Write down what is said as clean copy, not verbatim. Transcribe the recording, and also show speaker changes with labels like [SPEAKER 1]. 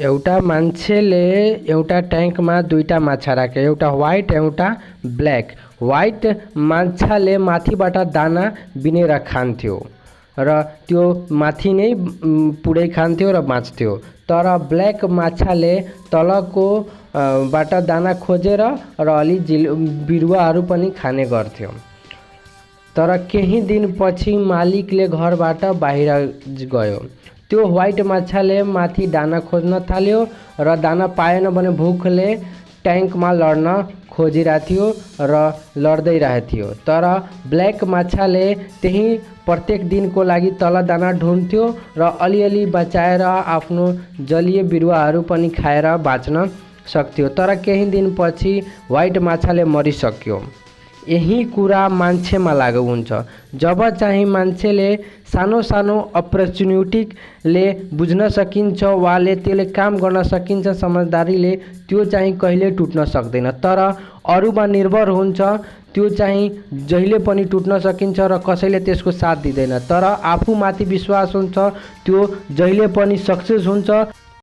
[SPEAKER 1] एउटा मान्छेले एउटा ट्याङ्कमा दुईटा माछा राखे, एउटा व्हाइट एउटा ब्ल्याक। व्हाइट माछाले माथिबाट दाना बिनेर खान्थ्यो र त्यो माथि नै पुरै खान्थ्यो र बाँच्थ्यो। तर ब्ल्याक माछाले तलको बाट दाना खोजेर र अलि बिरुवाहरू पनि खाने गर्थ्यो। तर केही दिनपछि मालिकले घरबाट बाहिर गयो। त्यो व्हाइट माछाले माथि दाना खोज्न थाल्यो र दाना पाएन भने भुखले ट्याङ्कमा लड्न खोजिरहेथ्यो र लड्दै रहेथ्यो। तर ब्ल्याक माछाले त्यही प्रत्येक दिनको लागि तल दाना ढुन्थ्यो र अलिअलि बचाएर आफ्नो जलीय बिरुवाहरू पनि खाएर बाँच्न सक्थ्यो। तर केही दिनपछि व्हाइट माछाले मरिसक्यो। यही कुरा मान्छेमा लागु हुन्छ। जब चाहिँ मान्छेले सानो सानो अपर्च्युनिटीले बुझ्न सकिन्छ वाले त्यसले काम गर्न सकिन्छ समझदारीले, त्यो चाहिँ कहिले टुट्न सक्दैन। तर अरूमा निर्भर हुन्छ, त्यो चाहिँ जहिले पनि टुट्न सकिन्छ र कसैले त्यसको साथ दिँदैन। तर आफूमाथि विश्वास हुन्छ, त्यो जहिले पनि सक्सेस हुन्छ।